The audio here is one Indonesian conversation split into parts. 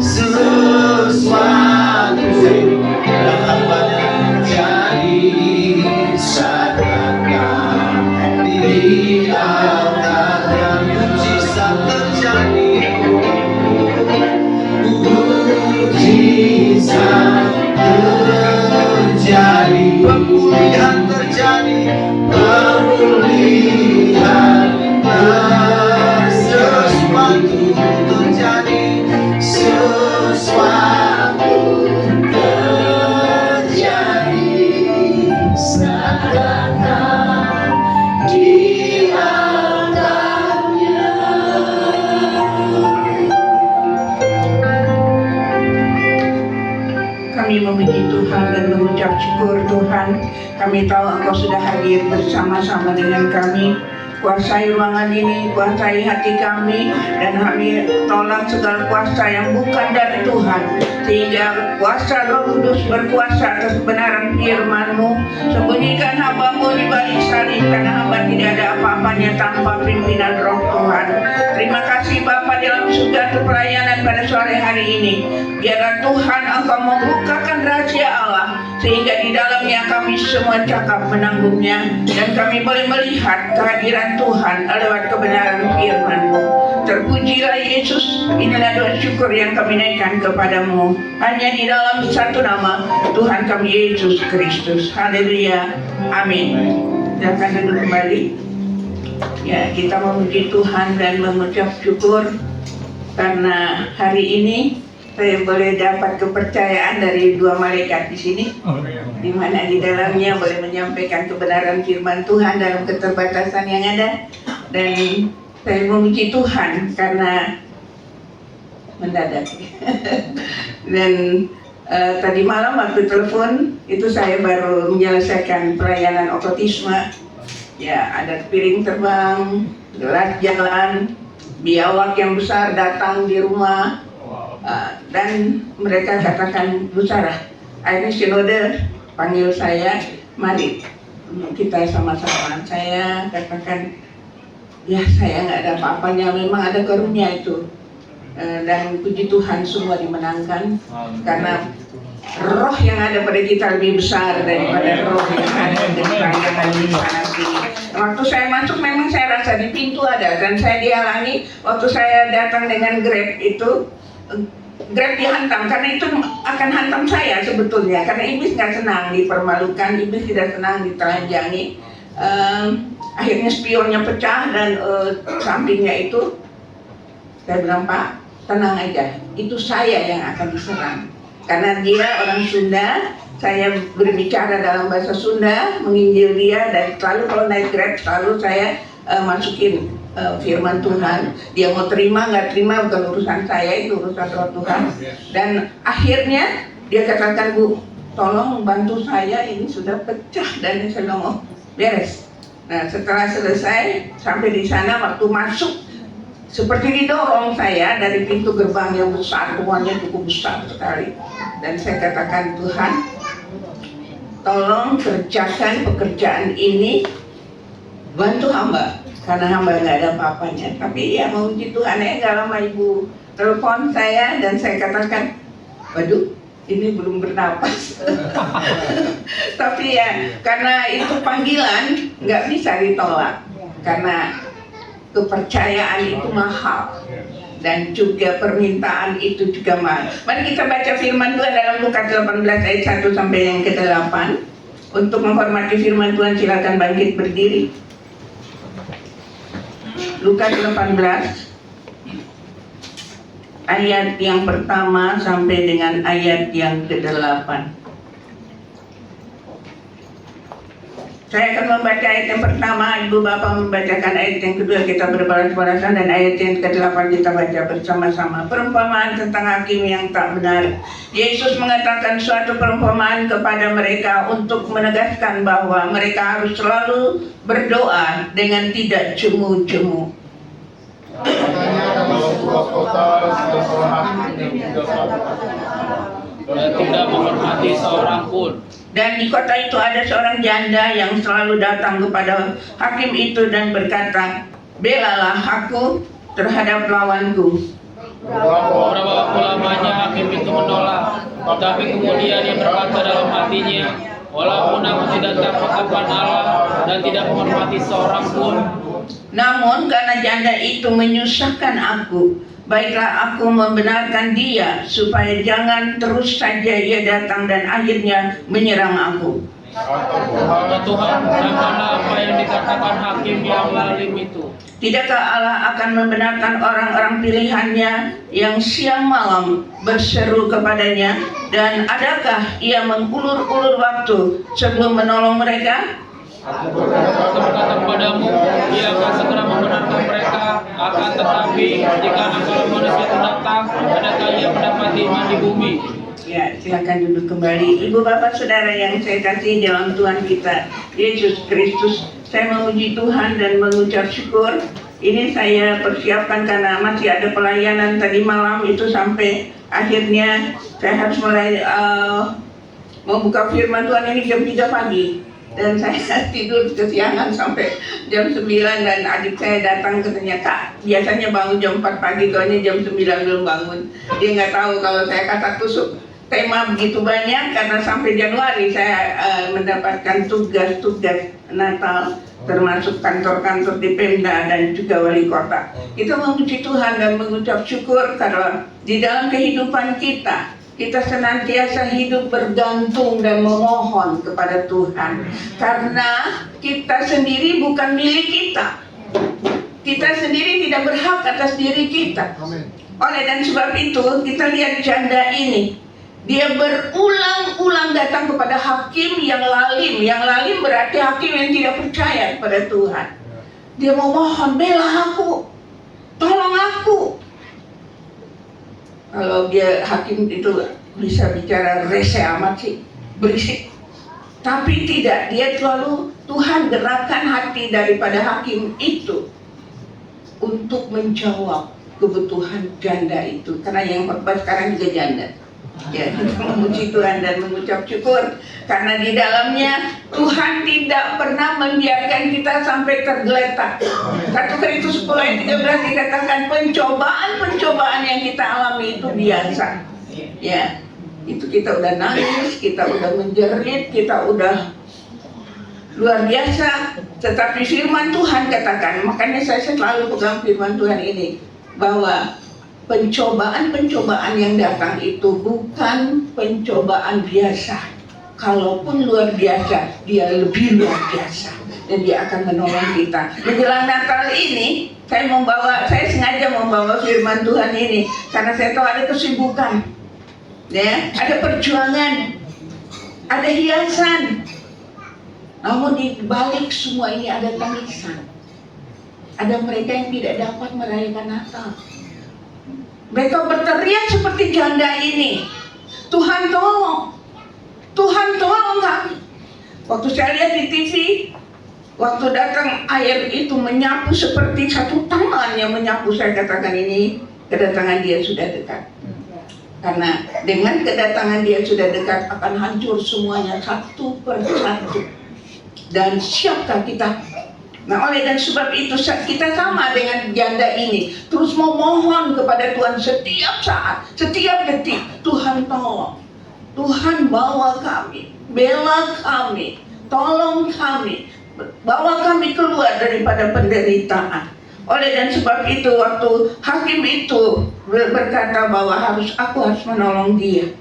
sesuatu dan hambanya jadi sadarkan di antaranya mujizat terjadi, mujizat terjadi, pemulihan terjadi, pemulihan sesuatu terjadi, sesuatu terjadi, sadarkan di antaranya. Kami memuji Tuhan dan mengucap syukur Tuhan. Kami tahu Engkau sudah hadir bersama-sama dengan kami. Kuasai ruangan ini, kuasai hati kami, dan kami tolak segala kuasa yang bukan dari Tuhan, sehingga kuasa Roh Kudus berkuasa atas kebenaran firman-Mu. Sembunyikan hamba-Mu di balik salib, karena hamba tidak ada apa-apanya tanpa pimpinan Roh Tuhan. Terima kasih Bapa dalam surga untuk pelayanan pada sore hari ini. Biarlah Tuhan Engkau membukakan rahasia Allah, sehingga di dalamnya kami semua cakap menanggungnya, dan kami boleh melihat kehadiran Tuhan lewat kebenaran firman-Mu. Terpujilah Yesus. Inilah doa syukur yang kami naikkan kepadamu hanya di dalam satu nama, Tuhan kami Yesus Kristus. Haleluya, amin. Silakan duduk kembali. Ya, kita memuji Tuhan dan mengucap syukur karena hari ini saya boleh dapat kepercayaan dari dua malaikat di sini, di mana di dalamnya boleh menyampaikan kebenaran firman Tuhan dalam keterbatasan yang ada. Dan saya memuji Tuhan karena mendadak. Dan tadi malam waktu telepon itu saya baru menyelesaikan pelayanan okultisme. Ya, ada piring terbang, gelas jalan, biawak yang besar datang di rumah. Dan mereka katakan, Bu Sarah, akhirnya sinode panggil saya, mari kita sama-sama. Saya katakan, ya saya nggak ada apa-apanya, memang ada karunia itu. Dan puji Tuhan semua dimenangkan, karena roh yang ada pada kita lebih besar daripada roh yang ada di pandangan di sana sini. Waktu saya masuk memang saya rasa di pintu ada, dan saya dihalangi waktu saya datang dengan Grab itu. Grab dihantam, karena itu akan hantam saya sebetulnya, karena iblis nggak senang dipermalukan, iblis tidak senang ditelanjangi. Akhirnya spionnya pecah dan sampingnya itu saya bilang, Pak tenang aja, itu saya yang akan diserang, karena dia orang Sunda. Saya berbicara dalam bahasa Sunda, menginjil dia, dan selalu kalau naik Grab selalu saya masukin firman Tuhan. Dia mau terima nggak terima bukan urusan saya, itu urusan Roh Tuhan. Dan akhirnya dia katakan, Bu tolong bantu saya, ini sudah pecah. Dan saya bilang, oh beres. Nah setelah selesai sampai di sana, waktu masuk seperti didorong saya dari pintu gerbang yang besar, ruangnya cukup besar sekali. Dan saya katakan, Tuhan tolong kerjakan pekerjaan ini, bantu hamba, karena hamba nggak ada apa-apanya. Tapi ya memuji Tuhan, ya nggak lama ibu telepon saya dan saya katakan, waduh ini belum bernapas. Tapi ya karena itu panggilan nggak bisa ditolak, karena kepercayaan itu mahal dan juga permintaan itu juga mahal. Mari kita baca firman Tuhan dalam Lukas 18 ayat 1 sampai yang ke-8. Untuk menghormati firman Tuhan silakan bangkit berdiri. Lukas 18 ayat yang pertama sampai dengan ayat yang ke-8. Saya akan membaca ayat yang pertama, Ibu Bapak membacakan ayat yang kedua, kita berbalas-balasan, dan ayat yang ke-8 kita baca bersama-sama. Perumpamaan tentang hakim yang tak benar. Yesus mengatakan suatu perumpamaan kepada mereka untuk menegaskan bahwa mereka harus selalu berdoa dengan tidak jemu-jemu. Dan tidak menghormati seorang pun. Dan di kota itu ada seorang janda yang selalu datang kepada hakim itu dan berkata, belalah aku terhadap lawanku. Beberapa waktu lamanya hakim itu menolak, tetapi kemudian dia berkata dalam hatinya, walaupun aku tidak takut akan Allah dan tidak menghormati seorang pun, namun karena janda itu menyusahkan aku, baiklah aku membenarkan dia supaya jangan terus saja ia datang dan akhirnya menyerang aku. kata Tuhan, camkanlah apa yang dikatakan hakim yang lalim itu. Tidakkah Allah akan membenarkan orang-orang pilihannya yang siang malam berseru kepadanya, dan adakah ia mengulur-ulur waktu sebelum menolong mereka? Aku berkata kepadamu, ia akan segera membenarkan mereka. Akan tetapi, jika anak manusia itu datang, adakah ia mendapati iman di bumi? Ya, silakan duduk kembali. Ibu bapak saudara yang saya kasih dalam Tuhan kita Yesus Kristus, saya memuji Tuhan dan mengucap syukur. Ini saya persiapkan karena masih ada pelayanan tadi malam itu sampai akhirnya saya harus mulai membuka firman Tuhan ini jam 3 pagi. Dan saya tidur kesiangan sampai jam 9 dan adik saya datang katanya, Kak, biasanya bangun jam 4 pagi, soalnya jam 9 belum bangun. Dia nggak tahu kalau saya kasak kusuk tema begitu banyak karena sampai Januari saya mendapatkan tugas-tugas Natal termasuk kantor-kantor di Pemda dan juga wali kota. Kita memuji Tuhan dan mengucap syukur karena di dalam kehidupan kita senantiasa hidup bergantung dan memohon kepada Tuhan. Karena kita sendiri bukan milik kita. Kita sendiri tidak berhak atas diri kita. Oleh dan sebab itu kita lihat janda ini. Dia berulang-ulang datang kepada hakim yang lalim. Yang lalim berarti hakim yang tidak percaya kepada Tuhan. Dia mau mohon, bela aku, tolong aku. Kalau dia hakim itu bisa bicara rese amat sih, berisik. Tapi tidak, dia selalu Tuhan gerakkan hati daripada hakim itu untuk menjawab kebutuhan janda itu. Karena yang khotbah sekarang juga janda. Ya, kita memuji Tuhan dan mengucap syukur karena di dalamnya Tuhan tidak pernah membiarkan kita sampai tergeletak. 1 Korintus 10 ayat 13 dikatakan pencobaan yang kita alami itu biasa. Ya, itu kita udah nangis, kita udah menjerit, kita udah luar biasa. Tetapi firman Tuhan katakan, makanya saya selalu pegang firman Tuhan ini, bahwa pencobaan-pencobaan yang datang itu bukan pencobaan biasa. Kalaupun luar biasa, dia lebih luar biasa dan dia akan menolong kita. Menjelang Natal ini, saya sengaja membawa firman Tuhan ini karena saya tahu ada kesibukan, ya, ada perjuangan, ada hiasan. Namun di balik semua ini ada tangisan. Ada mereka yang tidak dapat merayakan Natal. Mereka berteriak seperti janda ini, Tuhan tolong, Tuhan tolong kami. Waktu saya lihat di TV, waktu datang air itu menyapu seperti satu tangan yang menyapu, saya katakan ini kedatangan dia sudah dekat. Karena dengan kedatangan dia sudah dekat akan hancur semuanya satu persatu. Dan siapkah kita? Nah, oleh dan sebab itu kita sama dengan janda ini, terus memohon kepada Tuhan setiap saat, setiap detik. Tuhan tolong, Tuhan bawa kami, bela kami, tolong kami, bawa kami keluar daripada penderitaan. Oleh dan sebab itu waktu hakim itu berkata bahwa aku harus menolong dia.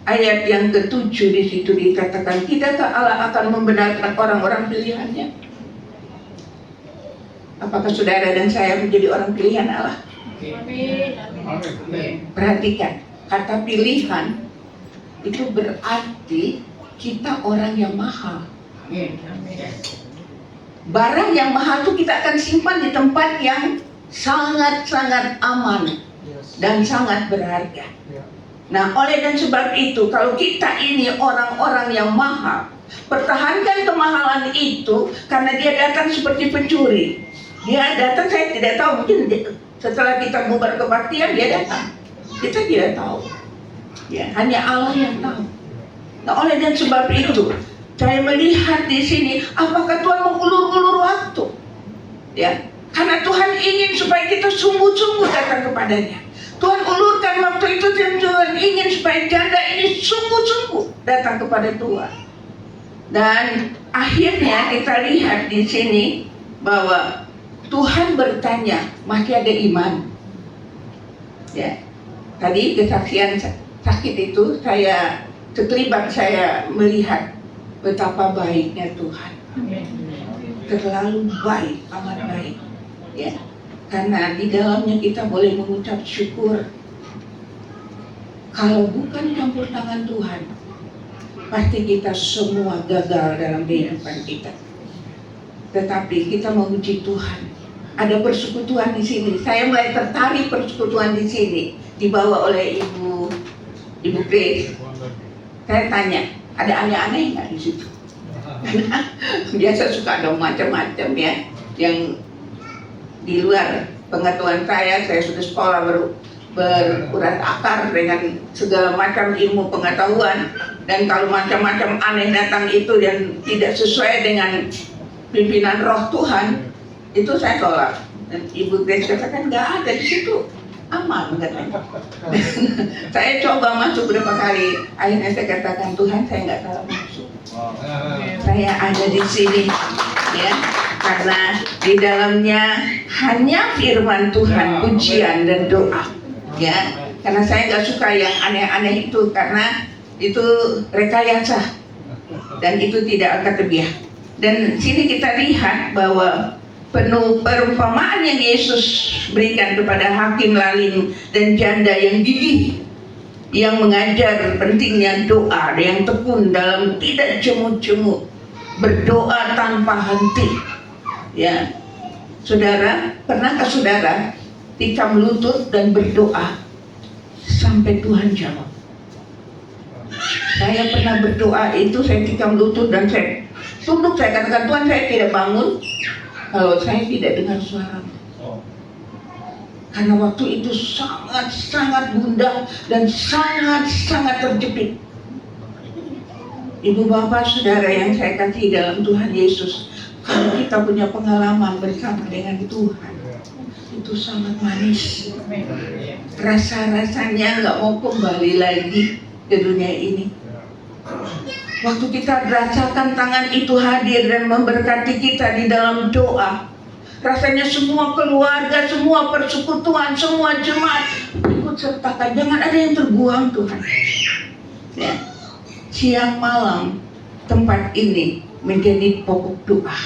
Ayat yang ke-7 di situ dikatakan, tidakkah Allah akan membenarkan orang-orang pilihannya? Apakah saudara dan saya menjadi orang pilihan Allah? Perhatikan, kata pilihan itu berarti kita orang yang mahal. Barang yang mahal itu kita akan simpan di tempat yang sangat-sangat aman dan sangat berharga. Nah, oleh dan sebab itu, kalau kita ini orang-orang yang mahal, pertahankan kemahalan itu karena dia datang seperti pencuri. Dia datang, saya tidak tahu, mungkin setelah kita bubar kebaktian dia datang. Kita tidak tahu. Ya, hanya Allah yang tahu. Nah, oleh dan sebab itu, saya melihat di sini, apakah Tuhan mengulur-ulur waktu? Ya, karena Tuhan ingin supaya kita sungguh-sungguh datang kepadanya. Tuhan ulurkan waktu itu dan Tuhan ingin supaya janda ini sungguh-sungguh datang kepada Tuhan. Dan akhirnya kita lihat di sini bahwa Tuhan bertanya, masih ada iman? Ya, tadi kesaksian sakit itu saya terlibat, saya melihat betapa baiknya Tuhan. Terlalu baik, amat baik. Ya, karena di dalamnya kita boleh mengucap syukur. Kalau bukan campur tangan Tuhan, pasti kita semua gagal dalam kehidupan kita. Tetapi kita memuji Tuhan. Ada persekutuan di sini. Saya mulai tertarik persekutuan di sini, dibawa oleh Ibu Grace. Saya tanya, ada aneh-aneh nggak di situ? Biasa suka ada macam-macam ya, yang di luar pengetahuan saya sudah sekolah berurat akar dengan segala macam ilmu pengetahuan, dan kalau macam-macam aneh datang itu dan tidak sesuai dengan pimpinan roh Tuhan, itu saya tolak. Dan Ibu Grace katakan nggak ada di situ, aman katanya. Saya coba masuk berapa kali, akhirnya saya katakan, Tuhan saya nggak salah masuk. Saya ada di sini, ya, karena di dalamnya hanya firman Tuhan, pujian dan doa, ya. Karena saya nggak suka yang aneh-aneh itu, karena itu rekayasa dan itu tidak akan terbiak. Dan sini kita lihat bahwa penuh perumpamaan yang Yesus berikan kepada hakim lalim dan janda yang gigih, yang mengajar pentingnya doa, yang tekun dalam tidak jemu-jemu, berdoa tanpa henti. Ya, saudara, pernahkah saudara tikam lutut dan berdoa sampai Tuhan jawab? Saya pernah berdoa itu, saya tikam lutut dan saya tunduk, saya katakan, Tuhan saya tidak bangun kalau saya tidak dengar suara-Mu. Karena waktu itu sangat-sangat gundah dan sangat-sangat terjepit. Ibu bapak saudara yang saya kasih dalam Tuhan Yesus, kalau kita punya pengalaman bersama dengan Tuhan, itu sangat manis. Rasa-rasanya nggak mau kembali lagi ke dunia ini. Waktu kita rasakan tangan itu hadir dan memberkati kita di dalam doa, rasanya semua keluarga, semua persekutuan, semua jemaat ikut sertakan. Jangan ada yang terbuang Tuhan. Ya. Siang malam tempat ini menjadi pokok doa,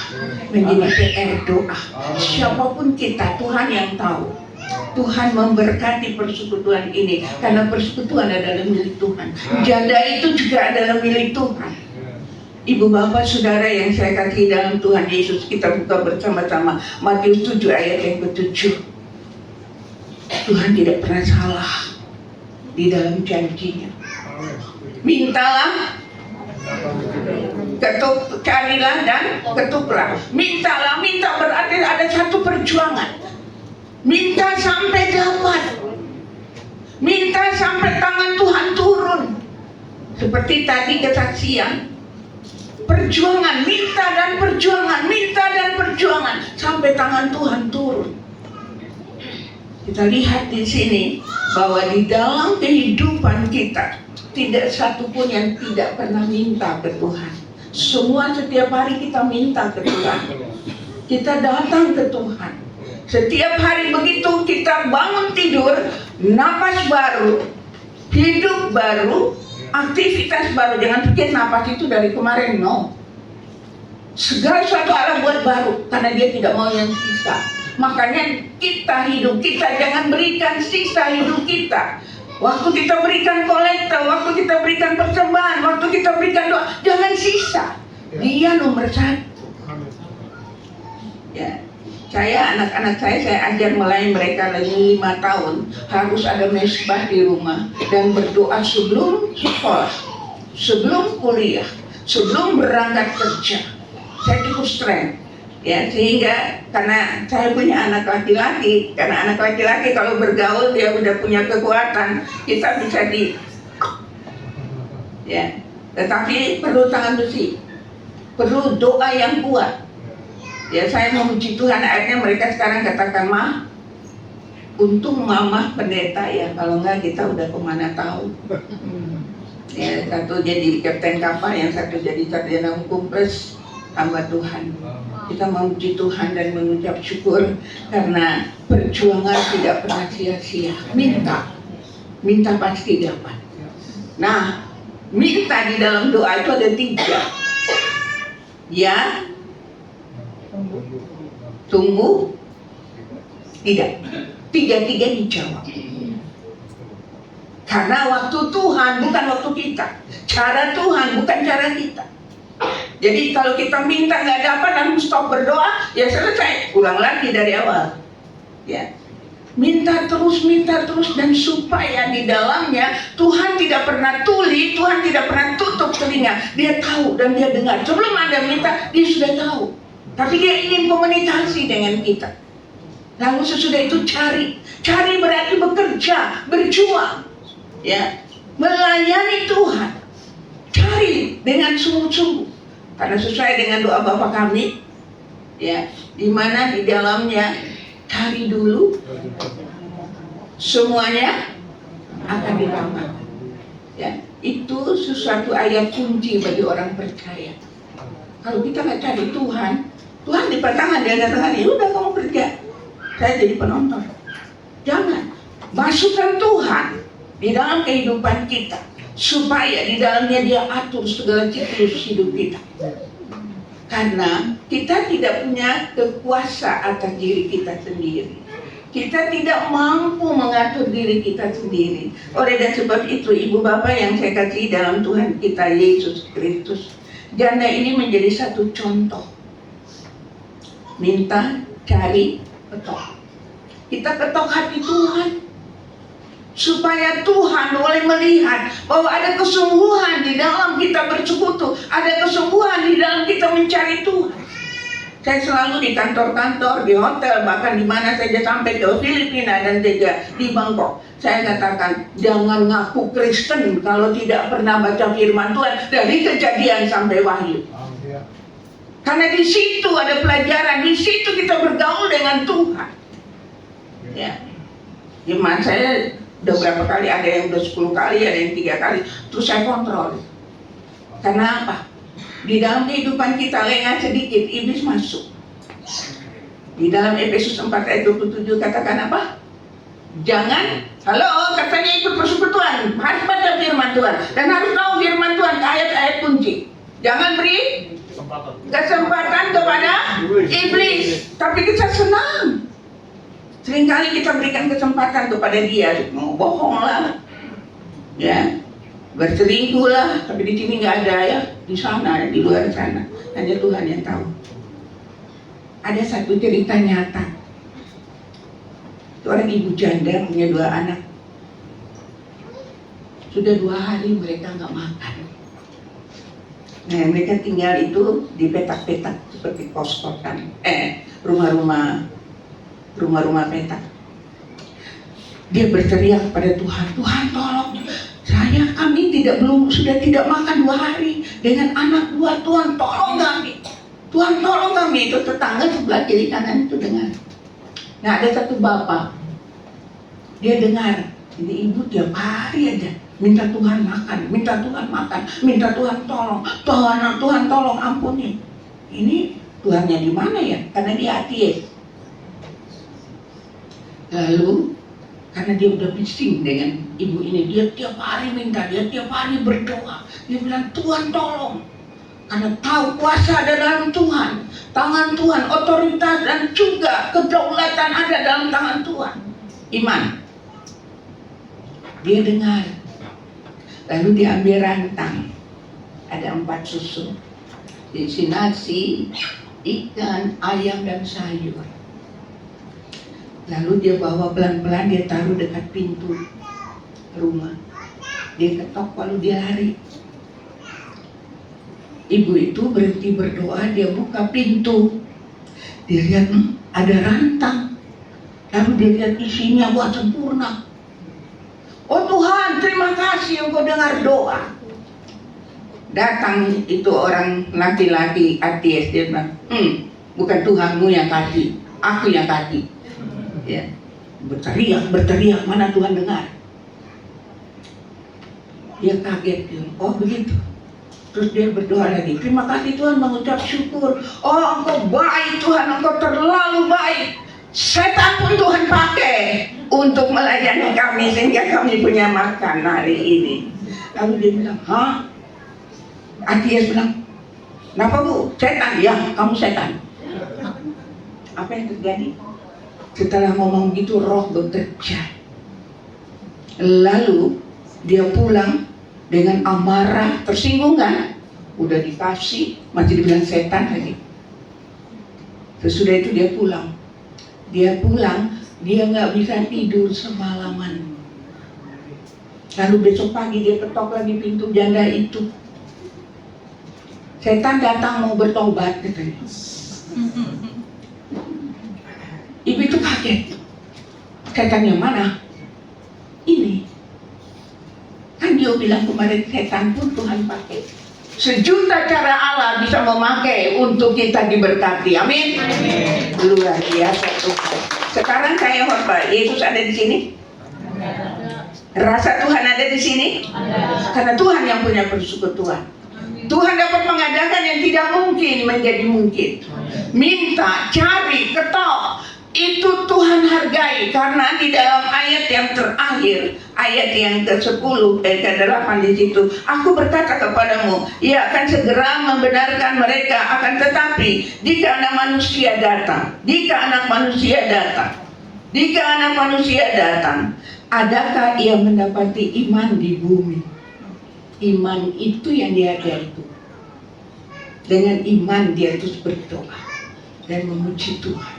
menjadi PR doa. Siapapun kita, Tuhan yang tahu. Tuhan memberkati persekutuan ini, karena persekutuan adalah milik Tuhan. Janda itu juga adalah milik Tuhan. Ibu bapak saudara yang saya kasih dalam Tuhan Yesus, kita buka bersama-sama Matius 7 ayat yang ke-7. Tuhan tidak pernah salah di dalam janjinya. Mintalah, carilah dan ketuklah. Mintalah, minta berarti ada satu perjuangan. Minta sampai dapat, minta sampai tangan Tuhan turun. Seperti tadi kesaksian, perjuangan, minta dan perjuangan, minta dan perjuangan sampai tangan Tuhan turun. Kita lihat di sini bahwa di dalam kehidupan kita tidak satupun yang tidak pernah minta ke Tuhan. Semua setiap hari kita minta ke Tuhan. Kita datang ke Tuhan. Setiap hari begitu kita bangun tidur, napas baru, hidup baru, aktivitas baru. Jangan pikir napas itu dari kemarin, no. Segala sesuatu Allah buat baru, karena Dia tidak mau yang sisa. Makanya kita hidup, kita jangan berikan sisa hidup kita. Waktu kita berikan kolektor, waktu kita berikan persembahan, waktu kita berikan doa, jangan sisa. Dia nomor satu. Ya. Anak-anak saya ajar mulai mereka lagi 5 tahun harus ada mesbah di rumah dan berdoa sebelum sekolah, sebelum kuliah, sebelum berangkat kerja. Saya cukup strength, ya, sehingga karena saya punya anak laki-laki, karena anak laki-laki kalau bergaul dia udah punya kekuatan, kita bisa ya. Tetapi perlu tangan besi, perlu doa yang kuat. Ya, saya memuji Tuhan, akhirnya mereka sekarang katakan, Ma, Untung mama pendeta ya, kalau enggak kita udah kemana tahu. Ya, satu jadi kapten kapal, yang satu jadi sarjana hukum plus hamba Tuhan. Kita memuji Tuhan dan mengucap syukur karena perjuangan tidak pernah sia-sia. Minta pasti dapat. Nah, minta di dalam doa itu ada 3. Ya, tunggu, tidak. 3 dijawab. Karena waktu Tuhan bukan waktu kita, cara Tuhan bukan cara kita. Jadi kalau kita minta nggak dapat lalu stop berdoa, ya selesai, ulang lagi dari awal. Ya, minta terus dan supaya di dalamnya Tuhan tidak pernah tuli, Tuhan tidak pernah tutup telinga. Dia tahu dan dia dengar. Sebelum Anda minta, dia sudah tahu. Tapi dia ingin komunikasi dengan kita. Lalu sesudah itu cari berarti bekerja, berjuang, ya, melayani Tuhan. Cari dengan sungguh-sungguh, karena sesuai dengan doa Bapa kami, ya, di mana di dalamnya cari dulu, semuanya akan ditambah. Ya, itu sesuatu ayat kunci bagi orang percaya. Kalau kita nggak cari Tuhan di tangan, dia ada tangan, ya udah kamu kerja. Saya jadi penonton. Jangan. Masukkan Tuhan di dalam kehidupan kita, supaya di dalamnya dia atur segala siklus hidup kita. Karena kita tidak punya kekuasaan atas diri kita sendiri. Kita tidak mampu mengatur diri kita sendiri. Oleh dan sebab itu, ibu bapak yang saya kasih dalam Tuhan kita Yesus Kristus, janda ini menjadi satu contoh. Minta, cari, ketok. Kita ketok hati Tuhan, supaya Tuhan boleh melihat bahwa ada kesungguhan di dalam kita bersekutu, ada kesungguhan di dalam kita mencari Tuhan. Saya selalu di kantor-kantor, di hotel, bahkan di mana saja sampai ke Filipina dan juga di Bangkok, saya katakan jangan ngaku Kristen kalau tidak pernah baca firman Tuhan dari Kejadian sampai Wahyu. Karena di situ ada pelajaran, di situ kita bergaul dengan Tuhan. Ya, iman saya udah berapa kali, ada yang udah 10 kali, ada yang 3 kali, terus saya kontrol. Karena apa? Di dalam kehidupan kita lengah sedikit, iblis masuk. Di dalam Efesus 4 ayat 27 katakan apa? Jangan, katanya ikut persekutuan, harus baca firman Tuhan dan harus tahu firman Tuhan, ayat-ayat kunci. Jangan beri kesempatan kepada iblis. Tapi kita senang. Seringkali kita berikan kesempatan kepada dia, mau bohong lah, ya, berselingkuh lah. Tapi di sini nggak ada ya, di sana, di luar sana, hanya Tuhan yang tahu. Ada satu cerita nyata. Seorang ibu janda punya 2 anak. Sudah 2 hari mereka nggak makan. Nah, mereka tinggal itu di petak-petak seperti kos-kosan, rumah-rumah petak. Dia berteriak pada Tuhan, Tuhan tolong, kami sudah tidak makan 2 hari dengan anak 2, Tuhan tolong kami. Tuhan tolong kami. Itu tetangga sebelah kiri kanan itu dengar. Nah, ada satu bapak, dia dengar, ini ibu tiap hari aja minta Tuhan makan, minta Tuhan tolong, Tuhan tolong ampuni. Ini Tuhannya di mana ya? Karena dia ateis. Lalu karena dia udah bising dengan ibu ini, dia tiap hari minta, dia tiap hari berdoa. Dia bilang, Tuhan tolong. Karena tahu kuasa ada dalam Tuhan, tangan Tuhan, otoritas dan juga kedaulatan ada dalam tangan Tuhan. Iman. Dia dengar. Lalu diambil rantang. Ada 4 susu. Diisi nasi, ikan, ayam dan sayur. Lalu dia bawa pelan-pelan, dia taruh dekat pintu rumah. Dia ketok lalu dia lari. Ibu itu berhenti berdoa, dia buka pintu. Dia lihat ada rantang. Lalu dia lihat isinya, wah sempurna. Oh Tuhan, terima kasih Engkau dengar doa. Datang itu orang laki-laki ateis, dia bilang, bukan Tuhanmu yang kasih, aku yang kasih. Ya. berteriak, mana Tuhan dengar. Dia kaget, oh begitu. Terus dia berdoa lagi, terima kasih Tuhan, mengucap syukur. Oh engkau baik Tuhan, engkau terlalu baik. Setan pun Tuhan pakai untuk melayani kami sehingga kami punya makan hari ini. Lalu dia bilang, hah? Atias bilang, kenapa Bu? Setan? Ya, kamu setan. Apa yang terjadi? Setelah ngomong gitu, roh bekerja. Lalu dia pulang dengan amarah, tersinggung kan? Udah dikasih, masih dibilang setan lagi. Sesudah itu dia pulang. Dia nggak bisa tidur semalaman. Lalu besok pagi dia ketok lagi pintu janda itu. Setan datang mau bertobat katanya. Ibu itu kaget. Setan yang mana? Ini. Kan dia bilang kemarin setan pun Tuhan pakai. Sejuta cara Allah bisa memakai untuk kita diberkati. Amin. Luar biasa Tuhan. Sekarang saya hormat. Yesus ada di sini? Rasa Tuhan ada di sini? Karena Tuhan yang punya persekutuan. Tuhan dapat mengadakan yang tidak mungkin menjadi mungkin. Minta, cari, ketok. Itu Tuhan hargai, karena di dalam ayat yang terakhir, ayat yang ke-10 ke-8 di situ, aku berkata kepadamu, ia akan segera membenarkan mereka, akan tetapi jika anak manusia datang, adakah ia mendapati iman di bumi? Iman itu yang dia itu. Dengan iman dia terus berdoa dan memuji Tuhan.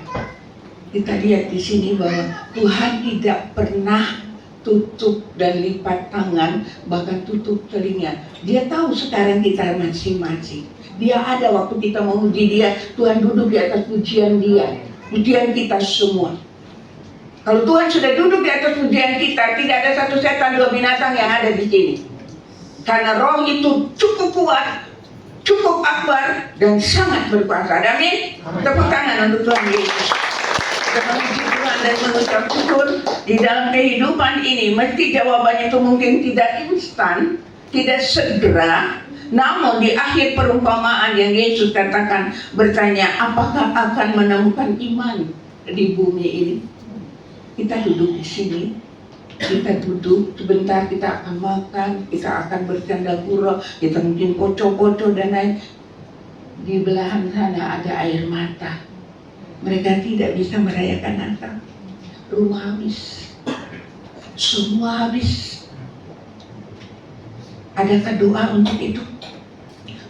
Kita lihat di sini bahwa Tuhan tidak pernah tutup dan lipat tangan, bahkan tutup telinga. Dia tahu sekarang kita masing-masing. Dia ada waktu kita memuji Dia, Tuhan duduk di atas pujian Dia, pujian kita semua. Kalau Tuhan sudah duduk di atas pujian kita, tidak ada satu setan, dua binatang yang ada di sini. Karena roh itu cukup kuat, cukup akbar, dan sangat berkuasa. Amin. Tepuk tangan untuk Tuhan Yesus. Kita memuji Tuhan dan mengucap syukur. Di dalam kehidupan ini mesti jawabannya itu mungkin tidak instan, tidak segera. Namun di akhir perumpamaan yang Yesus katakan, bertanya, apakah akan menemukan iman di bumi ini? Kita duduk di sini, kita duduk sebentar, kita akan makan, kita akan bercanda gurau, kita mungkin poco-poco dan lain. Di belahan sana ada air mata. Mereka tidak bisa merayakan Natal. Rumah habis, semua habis. Adakah doa untuk itu?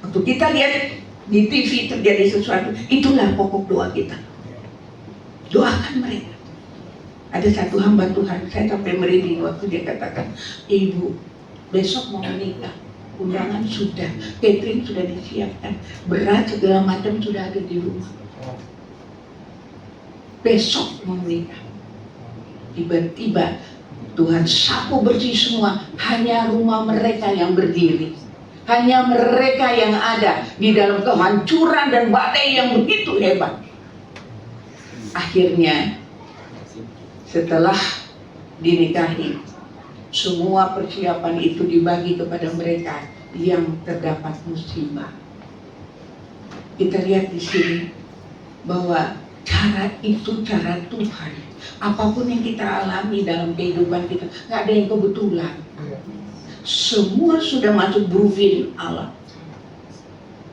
Untuk kita lihat di TV terjadi sesuatu, itulah pokok doa kita. Doakan mereka. Ada satu hamba Tuhan, saya sampai merinding waktu dia katakan, ibu besok mau menikah, undangan sudah, catering sudah disiapkan, berat segala macam sudah ada di rumah. Besok mau menikah. Tiba-tiba Tuhan sapu bersih semua, hanya rumah mereka yang berdiri, hanya mereka yang ada di dalam kehancuran dan badai yang begitu hebat. Akhirnya setelah dinikahi, semua persiapan itu dibagi kepada mereka yang terdapat musibah. Kita lihat di sini bahwa cara itu cara Tuhan. Apapun yang kita alami dalam kehidupan kita, nggak ada yang kebetulan. Semua sudah masuk blueprint Allah.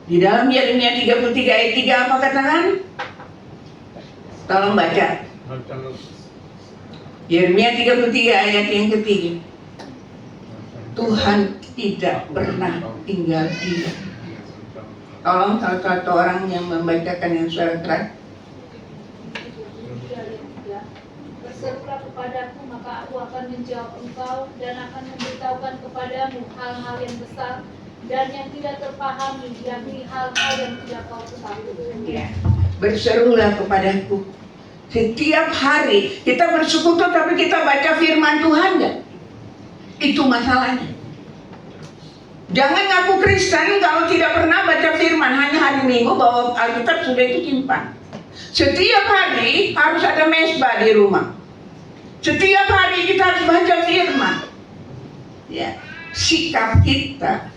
Di dalam Yeremia 33 ayat 3 apa katakan? Tolong baca. Yeremia 33 ayat yang ketiga. Tuhan tidak pernah tinggal diam. Tolong salah satu orang yang membacakan yang suara keras. Berserulah kepadaku, maka aku akan menjawab engkau dan akan memberitahukan kepadamu hal-hal yang besar dan yang tidak terpahami, yakni hal-hal yang tidak kau ketahui. Ya. Berserulah kepadaku. Setiap hari kita bersekutu, tapi kita baca firman Tuhan enggak? Itu masalahnya. Jangan ngaku Kristen kalau tidak pernah baca firman, hanya hari Minggu bawa Alkitab sudah itu simpan. Setiap hari harus ada mesbah di rumah. Setiap hari kita harus baca firman. Ya, sikap kita,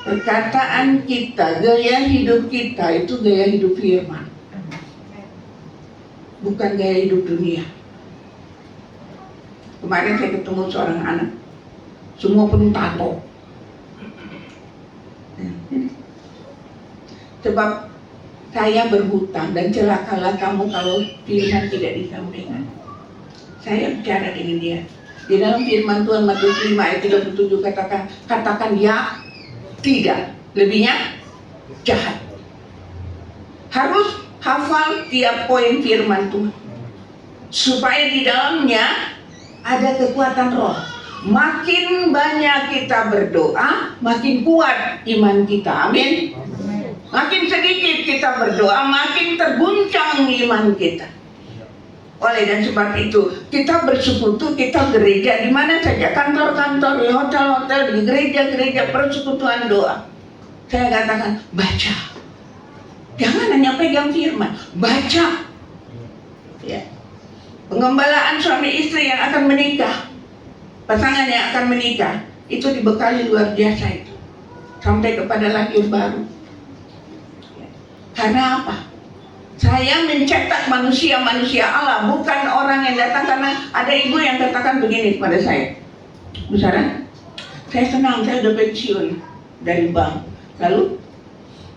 perkataan kita, gaya hidup kita itu gaya hidup firman. Bukan gaya hidup dunia. Kemarin saya ketemu seorang anak, semua penuh tato. Sebab saya berhutang dan celakalah kamu kalau firman tidak disampaikan. Saya bicara dengan dia. Di dalam firman Tuhan Matius 5 ayat 37 katakan ya, tidak, lebihnya jahat. Harus hafal tiap poin firman Tuhan supaya di dalamnya ada kekuatan roh. Makin banyak kita berdoa, makin kuat iman kita. Amin. Makin sedikit kita berdoa, makin terguncang iman kita. Oleh dan sebab itu, kita bersekutu, kita gereja di mana saja, kantor-kantor, di hotel-hotel, di gereja-gereja, persekutuan doa. Saya katakan, baca. Jangan hanya pegang firman, baca. Ya. Pengembalaan suami istri yang akan menikah, pasangan yang akan menikah, itu dibekali luar biasa itu. Sampai kepada lahir baru. Ya. Karena apa? Saya mencetak manusia-manusia Allah, bukan orang yang datang. Karena ada ibu yang katakan begini kepada saya, Bu Sarah, saya senang, saya udah pensiun dari bank. Lalu,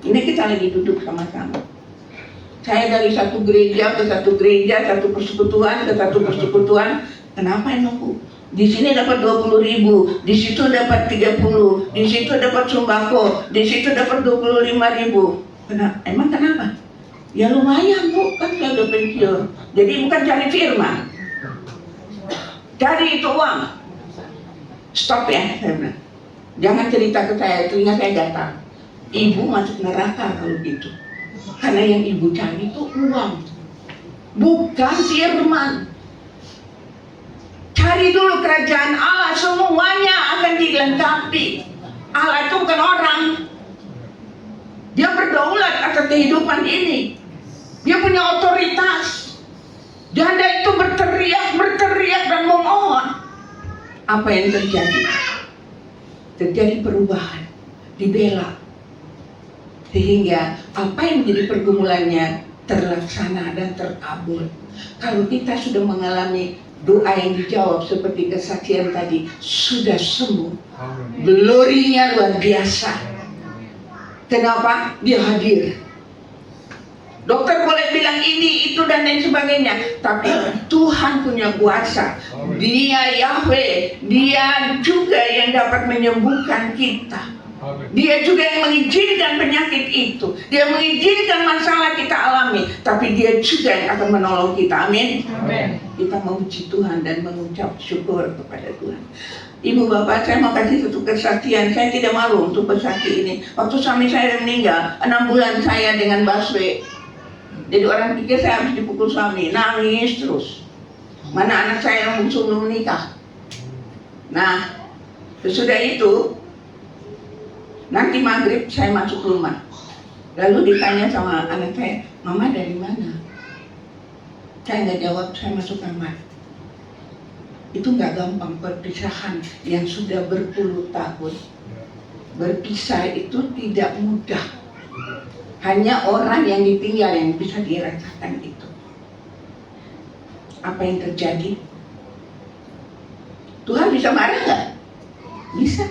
ini kita lagi duduk sama-sama. Saya dari satu gereja ke satu gereja, satu persekutuan ke satu persekutuan. Kenapa emang Bu? Di sini dapat 20.000, di situ dapat 30, di situ dapat sembako, di situ dapat 25.000. Emang kenapa? Ya lumayan Bu, kan saya udah pensiun. Jadi bukan cari firman, cari itu uang. Stop ya, saya bilang. Jangan cerita ke saya, telinga saya gatal. Ibu masuk neraka kalau gitu. Karena yang ibu cari itu uang, bukan firman. Cari dulu kerajaan Allah, semuanya akan dilengkapi. Allah itu bukan orang. Dia berdaulat atas kehidupan ini. Dia punya otoritas. Janda itu berteriak dan memohon. Apa yang terjadi? Terjadi perubahan, dibela. Sehingga apa yang menjadi pergumulannya terlaksana dan terkabul. Kalau kita sudah mengalami doa yang dijawab seperti kesaksian tadi, sudah sembuh. Glorinya luar biasa. Kenapa? Dia hadir. Dokter boleh bilang ini, itu, dan lain sebagainya, tapi Tuhan punya kuasa. Dia Yahweh, Dia juga yang dapat menyembuhkan kita. Dia juga yang mengizinkan penyakit itu. Dia mengizinkan masalah kita alami, tapi Dia juga yang akan menolong kita. Amin. Kita memuji Tuhan dan mengucap syukur kepada Tuhan. Ibu bapak, saya mau kasih satu kesaksian. Saya tidak malu untuk bersaksi ini. Waktu suami saya meninggal, 6 bulan saya dengan busway. Jadi orang pikir saya habis dipukul suami, nangis terus. Mana anak saya yang bungsu belum menikah. Nah, sesudah itu, nanti maghrib saya masuk rumah. Lalu ditanya sama anak saya, Mama dari mana? Saya nggak jawab, saya masuk kamar. Itu nggak gampang perpisahan yang sudah berpuluh tahun. Berpisah itu tidak mudah. Hanya orang yang ditinggal yang bisa dirasakan itu. Apa yang terjadi? Tuhan bisa marah nggak? Bisa.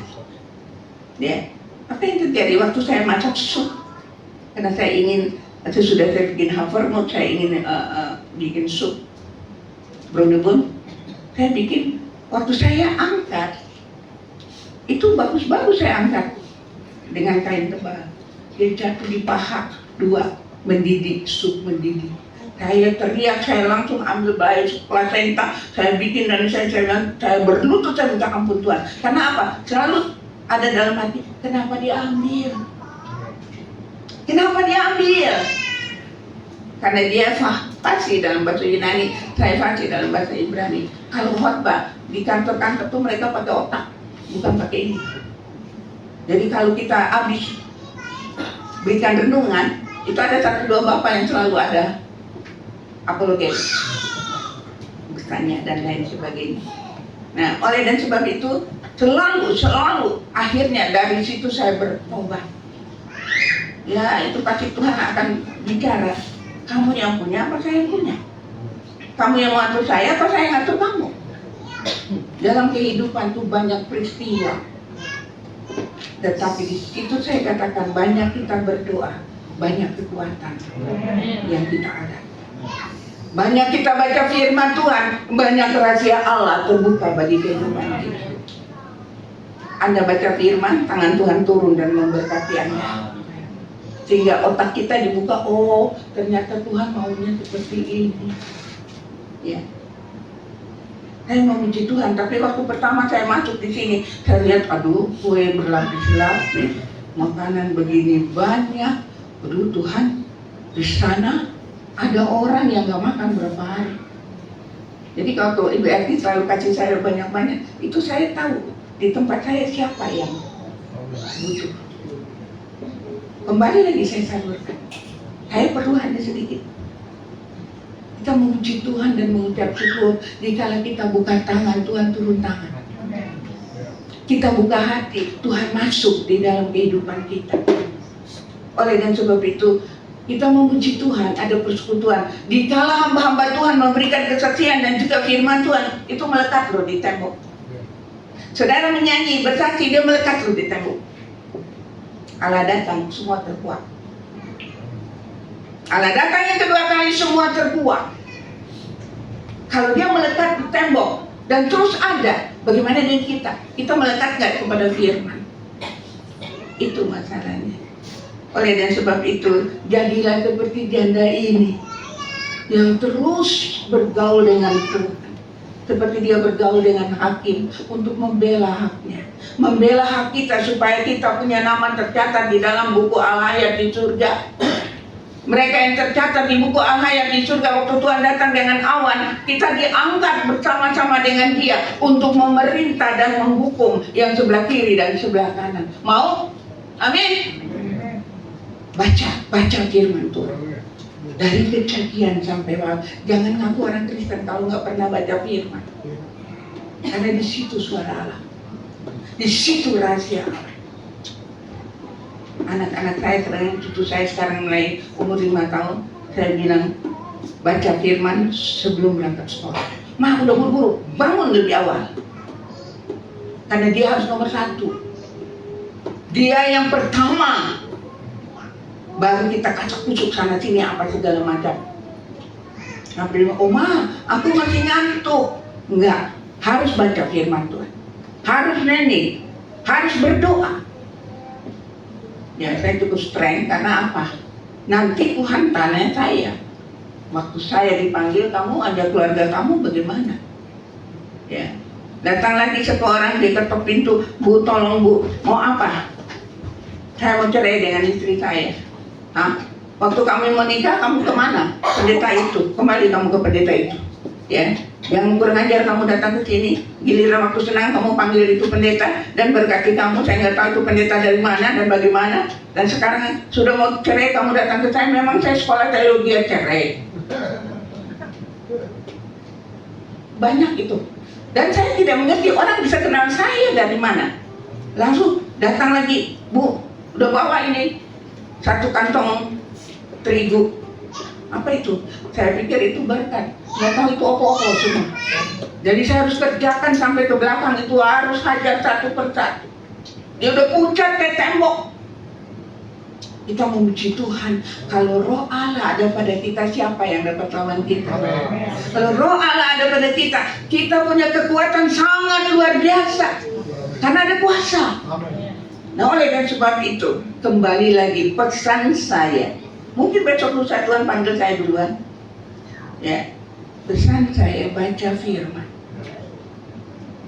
Ya. Apa yang terjadi waktu saya masak sup? Karena saya ingin, sesudah saya bikin havermut, saya ingin bikin sup bronebun. Saya bikin, waktu saya angkat, itu bagus-bagus saya angkat dengan kain tebal. Dia jatuh di paha 2, mendidih, sup mendidih. Saya teriak, saya langsung ambil bayi plasenta, saya bikin dan saya berlutut, saya minta ampun Tuhan. Karena apa? Selalu ada dalam hati, kenapa diambil? Kenapa diambil? Karena dia fasih dalam bahasa Yunani, saya fasih dalam bahasa Ibrani. Kalau khotbah di kantor-kantor tuh mereka pakai otak, bukan pakai ini. Jadi kalau kita habis berikan renungan, itu ada 1-2 bapak yang selalu ada apologetik. bertanya dan lain sebagainya. Nah, oleh dan sebab itu selalu akhirnya dari situ saya bertobat. Ya, itu pasti Tuhan akan bicara. Kamu yang punya apa saya yang punya? Kamu yang mengatur saya apa saya yang ngatur kamu? Dalam kehidupan tuh banyak peristiwa. Tetapi di situ saya katakan banyak kita berdoa, banyak kekuatan yang kita ada. Banyak kita baca firman Tuhan, banyak rahasia Allah terbuka bagi kehidupan kita. Anda baca firman, tangan Tuhan turun dan memberkati Anda. Sehingga otak kita dibuka, oh ternyata Tuhan maunya seperti ini. Ya. Saya memuji Tuhan, tapi waktu pertama saya masuk di sini, saya lihat, aduh, kue berlapis-lapis, makanan begini banyak. Aduh Tuhan, di sana ada orang yang gak makan berapa hari. Jadi kalau Ibu Erti selalu kasih saya banyak-banyak, itu saya tahu di tempat saya siapa yang butuh. Kembali lagi saya salurkan, saya perlu hanya sedikit. Kita memuji Tuhan dan mengucap syukur. Dikala kita buka tangan, Tuhan turun tangan. Kita buka hati, Tuhan masuk di dalam kehidupan kita. Oleh dan sebab itu, kita memuji Tuhan, ada persekutuan. Dikala hamba-hamba Tuhan memberikan kesaksian dan juga firman Tuhan, itu melekat loh di tembok. Saudara menyanyi, bersaksi, dia melekat loh di tembok. Allah datang, semua terkuat. Allah datang yang kedua kali, semua terkuat. Kalau dia melekat di tembok dan terus ada, bagaimana dengan kita? Kita melekat nggak kepada firman? Itu masalahnya. Oleh dan sebab itu, jadilah seperti janda ini yang terus bergaul dengan Tuhan. Seperti dia bergaul dengan hakim untuk membela haknya. Membela hak kita supaya kita punya nama tercatat di dalam buku Al-Hayat di surga. Mereka yang tercatat di buku Al-Hayat di surga waktu Tuhan datang dengan awan, kita diangkat bersama-sama dengan dia untuk memerintah dan menghukum yang sebelah kiri dan sebelah kanan. Mau? Amin. Baca firman Tuhan. Dari kejadian sampai bawah. Jangan ngaku orang Kristen kalau nggak pernah baca firman. Karena di situ suara Allah. Di situ rahasia Allah. Anak-anak saya sekarang, cucu saya sekarang mulai umur 5 tahun, saya bilang baca firman sebelum berangkat sekolah. Ma, udah buru-buru, bangun lebih awal. Karena dia harus nomor 1. Dia yang pertama. Baru kita kacak-kucuk sana sini apa segala macam. Nah, bilang, Oma, aku masih ngantuk. Enggak, harus baca firman Tuhan. Harus nyanyi, harus berdoa. Ya, saya cukup strength karena apa? Nanti Tuhan tanya saya, waktu saya dipanggil, kamu ada keluarga kamu bagaimana? Ya, datang lagi seorang, dia ketok pintu, Bu tolong Bu, mau apa? Saya mau cerai dengan istri saya. Hah? Waktu kami mau nikah, kamu kemana? Pendeta itu, kembali kamu ke pendeta itu. Ya, yang kurang ajar kamu datang ke sini, giliran waktu senang kamu panggil itu pendeta dan berkati kamu, saya nggak tahu itu pendeta dari mana dan bagaimana. Dan sekarang sudah mau cerai, kamu datang ke saya, memang saya sekolah teologi cerai. Banyak itu. Dan saya tidak mengerti orang bisa kenal saya dari mana. Langsung datang lagi, Bu, udah bawa ini 1 kantong terigu. Apa itu? Saya pikir itu berkat. Nggak tahu itu apa-apa semua. Jadi saya harus kerjakan sampai ke belakang, itu harus hajar satu persatu. Dia udah pucat kayak tembok. Kita memuji Tuhan. Kalau roh Allah ada pada kita, siapa yang dapat lawan kita? Kalau roh Allah ada pada kita, kita punya kekuatan sangat luar biasa. Karena ada kuasa. Nah, oleh dan sebab itu, kembali lagi pesan saya. Mungkin besok lusa Tuhan panggil saya duluan. Ya, pesan saya baca firman.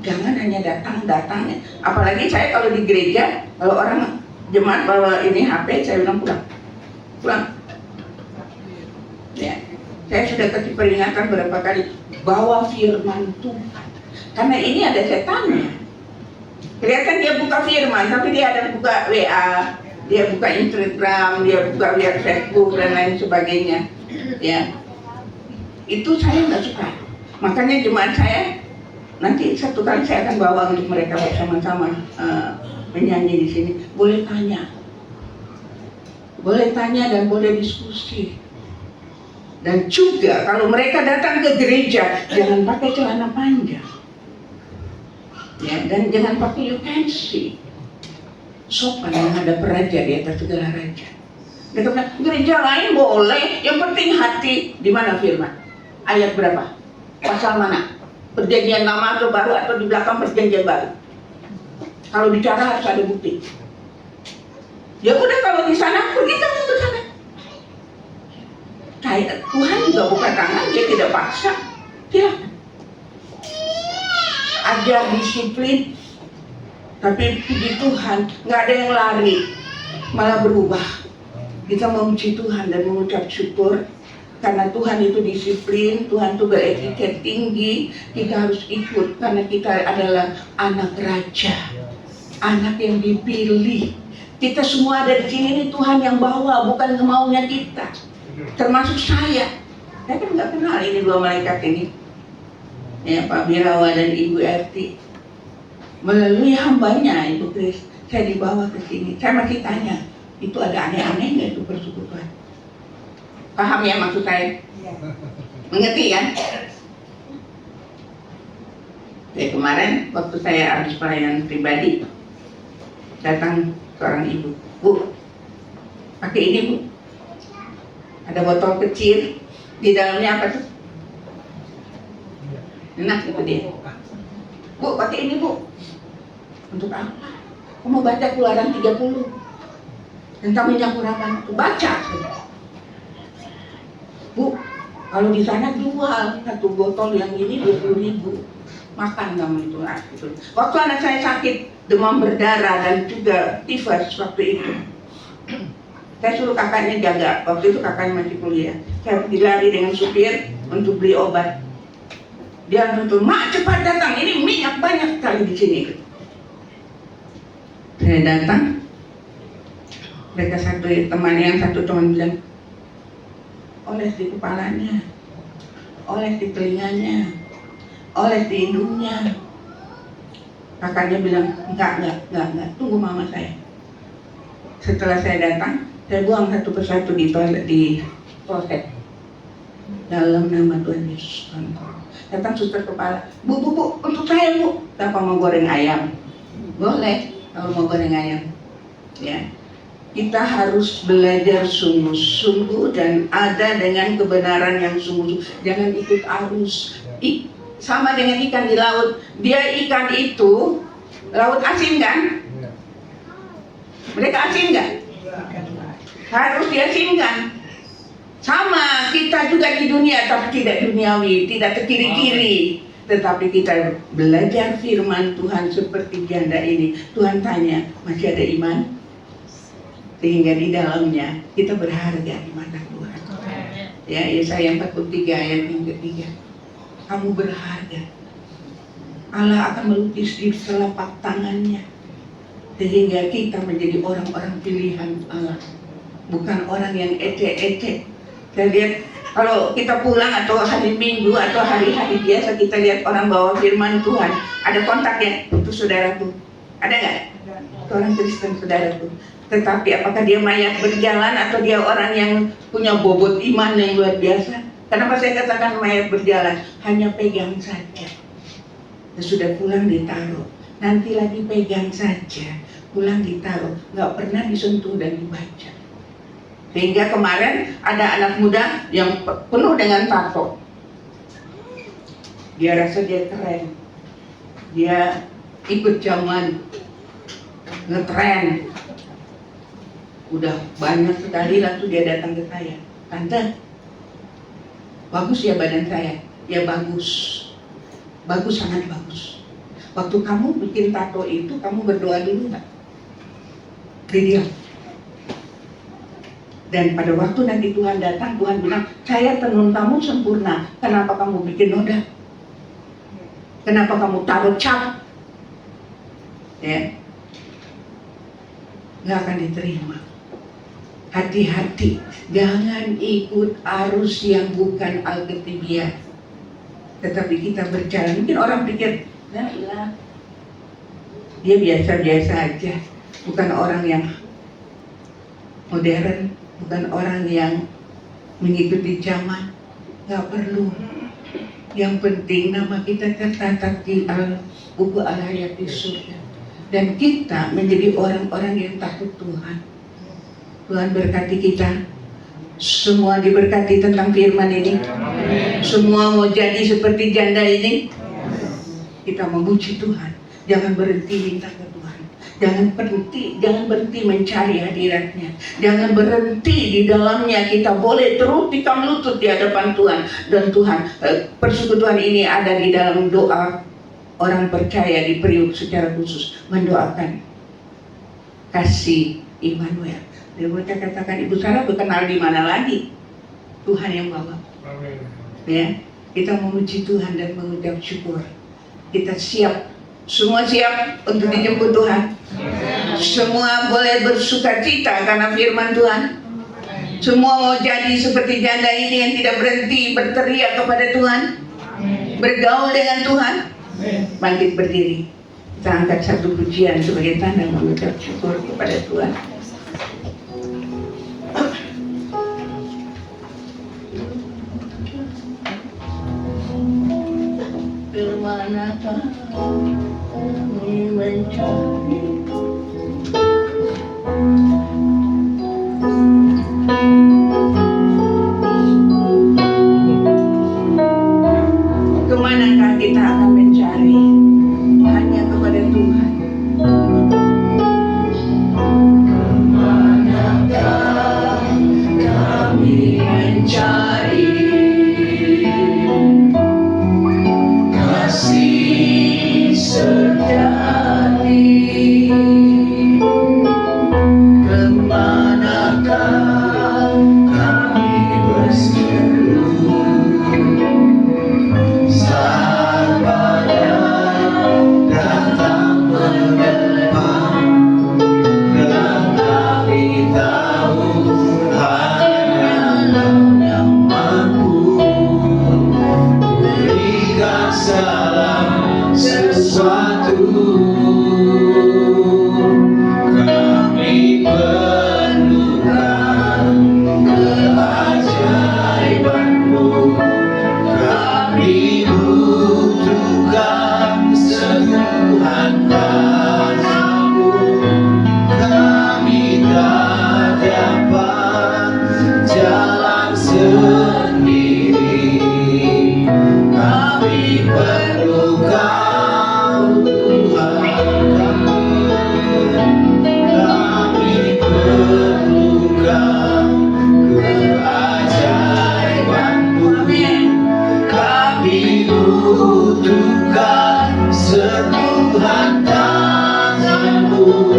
Jangan hanya datang-datang. Apalagi saya kalau di gereja, kalau orang jemaat bawa ini HP, saya bilang pulang. Ya, saya sudah kasih peringatan berapa kali, bawa firman Tuhan. Karena ini ada setannya. Kelihatan dia buka firman, tapi dia ada buka WA. Dia buka Instagram, dia buka Facebook dan lain sebagainya. Ya, itu saya nggak suka. Makanya jemaat saya nanti satu kali saya akan bawa untuk mereka bersama-sama menyanyi di sini. Boleh tanya dan boleh diskusi. Dan juga kalau mereka datang ke gereja, jangan pakai celana panjang, ya, dan jangan pakai utensil. Sopan yang ada raja di atas segala raja. Mereka bilang, gereja lain boleh, yang penting hati. Di mana firman? Ayat berapa? Pasal mana? Perjanjian lama atau baru, atau di belakang perjanjian baru? Kalau bicara harus ada bukti. Ya udah, kalau di sana, pergi kamu ke sana. Tuhan juga buka tangan, dia tidak paksa. Silakan. Ajar disiplin. Tapi puji Tuhan, nggak ada yang lari, malah berubah. Kita memuji Tuhan dan mengucap syukur karena Tuhan itu disiplin, Tuhan itu beretiket tinggi. Kita harus ikut karena kita adalah anak raja, anak yang dipilih. Kita semua ada di sini, ini Tuhan yang bawa, bukan kemauannya kita. Termasuk saya kan nggak kenal ini dua malaikat ini, ya, Pak Birawa dan Ibu Erti. Melalui hambanya Ibu Kris, saya dibawa ke sini. Saya masih tanya, itu ada aneh-aneh nggak itu persekutuan? Paham ya maksud saya? Mengerti kan? Kayak kemarin waktu saya habis pelayanan pribadi, datang seorang ibu, Bu, pakai ini Bu, ada botol kecil, di dalamnya apa tuh? Enak itu dia. Bu, pakai ini Bu. Untuk apa? Aku mau baca Keluaran 30 tentang minyak urapan. Baca. Bu, kalau di sana jual satu botol yang ini 20.000. Makan kamu itu. Waktu anak saya sakit demam berdarah dan juga tifus waktu itu, saya suruh kakaknya jaga. Waktu itu kakaknya masih kuliah. Saya pergi lari dengan supir untuk beli obat. Dia langsung, Mak cepat datang, ini minyak banyak sekali di sini. Saya datang, mereka satu teman bilang, oles di kepalanya, oles di telinganya, oles di hidungnya. Kakaknya bilang, enggak, tunggu mama saya. Setelah saya datang, saya buang satu persatu di toilet, di kloset. Dalam nama Tuhan Yesus. Datang suster kepala, Bu, untuk saya Bu. Kenapa mau goreng ayam? Boleh, kalau mau goreng ayam. Ya, kita harus belajar sungguh-sungguh dan ada dengan kebenaran yang sungguh-sungguh. Jangan ikut arus. Sama dengan ikan di laut. Dia ikan itu laut asin kan? Mereka asin kan? Harus diasinkan. Sama kita juga di dunia, tapi tidak duniawi, tidak ke kiri-kiri. Tetapi kita belajar firman Tuhan seperti janda ini. Tuhan tanya, masih ada iman? Sehingga di dalamnya kita berharga di mata Tuhan. Ya, Yesaya 43 ayat yang ketiga. Kamu berharga. Allah akan melukis di telapak tangannya. Sehingga kita menjadi orang-orang pilihan Allah. Bukan orang yang ecek-ecek. Saya lihat kalau kita pulang atau hari Minggu atau hari-hari biasa kita lihat orang bawa firman Tuhan, ada kontaknya, itu saudaraku. Ada nggak? Itu orang Kristen saudaraku. Tetapi apakah dia mayat berjalan atau dia orang yang punya bobot iman yang luar biasa? Kenapa saya katakan mayat berjalan? Hanya pegang saja. Sudah pulang ditaruh. Nanti lagi pegang saja. Pulang ditaruh. Nggak pernah disentuh dan dibaca. Sehingga kemarin ada anak muda yang penuh dengan tato. Dia rasa dia keren. Dia ikut zaman ngetren. Udah banyak sekali, lalu dia datang ke saya. Tante, bagus ya badan saya? Ya bagus. Bagus, sangat bagus. Waktu kamu bikin tato itu, kamu berdoa dulu nggak? Dia. Dan pada waktu nanti Tuhan datang, Tuhan bilang, saya tenun kamu sempurna. Kenapa kamu bikin noda? Kenapa kamu taruh cap? Ya, nggak akan diterima. Hati-hati, jangan ikut arus yang bukan alketibiah. tetapi kita berjalan. Mungkin orang pikir, nah, dia biasa-biasa aja, bukan orang yang modern, bukan orang yang mengikuti zaman. Nggak perlu. Yang penting nama kita tercatat di buku Al-Hayat di surga. Dan kita menjadi orang-orang yang takut Tuhan. Tuhan berkati kita. Semua diberkati tentang firman ini. Semua mau jadi seperti janda ini. Kita memuji Tuhan. Jangan berhenti minta ke Tuhan. Jangan berhenti mencari hadiratnya. Jangan berhenti di dalamnya. Kita boleh terus tikam lutut di hadapan Tuhan. Dan Tuhan, persekutuan ini ada di dalam doa orang percaya di Priuk secara khusus mendoakan kasih Immanuel. Dan mereka katakan, Ibu Sarah berkenal di mana lagi? Tuhan yang bawa. Ya, kita memuji Tuhan dan mengucap syukur. Kita siap, semua siap untuk dijemput Tuhan. Semua boleh bersuka cita karena firman Tuhan. Semua mau jadi seperti janda ini yang tidak berhenti berteriak kepada Tuhan, bergaul dengan Tuhan. Bangkit berdiri. Kita angkat satu pujian sebagai tanda mengucap syukur kepada Tuhan. Kemanakah kami mencari? Kemanakah kita akan mencari? Hanya kepada Tuhan. Kemanakah kami mencari kasih sejati? Kemanakah kami berseru saat badai datang menerpa, dan kami tahu hanya Engkau yang mampu berikan segala sesuatu. Kami perlukan keajaiban-Mu, kami butuhkan sentuhan kasih-Mu. Kami tak dapat jalan sendiri. Kami perlu Kau Tuhan. Kami perlukan keajaiban-Mu. Kami butuhkan sentuhan tangan-Mu.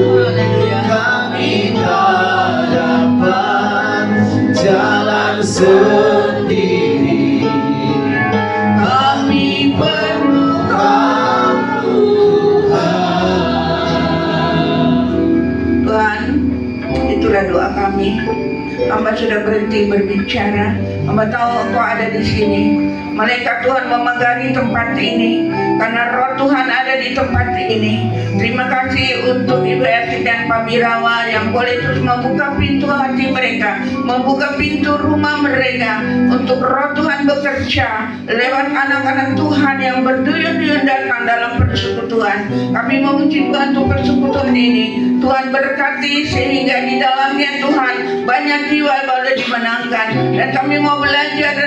Kami tak dapat jalan sendiri. Kami perlu Kau Tuhan. Tuhan, itulah doa kami. Hamba sudah berhenti berbicara. Hamba tahu Engkau ada di sini. Malaikat Tuhan memagari tempat ini karena Roh Tuhan ada di tempat ini. Terima kasih untuk Ibu Erti dan Pak Birawa yang boleh terus membuka pintu hati mereka, membuka pintu rumah mereka untuk Roh Tuhan bekerja lewat anak-anak Tuhan yang berduyun-duyun datang dalam persekutuan. Kami memuji Tuhan untuk persekutuan ini. Tuhan berkati sehingga di dalamnya Tuhan banyak jiwa boleh dimenangkan, dan kami mau belajar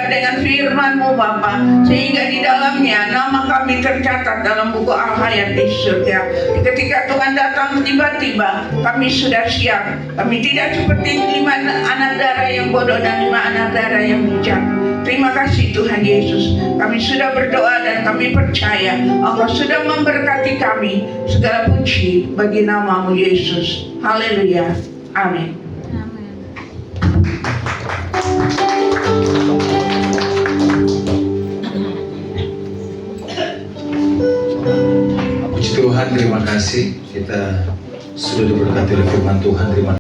dengan firman-Mu Bapa, sehingga di dalamnya nama kami tercatat dalam buku Al-Hayat di surga. Ketika Tuhan datang tiba-tiba, kami sudah siap. Kami tidak seperti 5 anak darah yang bodoh dan 5 anak darah yang bijak. Terima kasih Tuhan Yesus. Kami sudah berdoa dan kami percaya Allah sudah memberkati kami. Segala puji bagi nama-Mu Yesus. Haleluya. Amin. Puji Tuhan, terima kasih kita sudah diberkati oleh firman Tuhan. Terima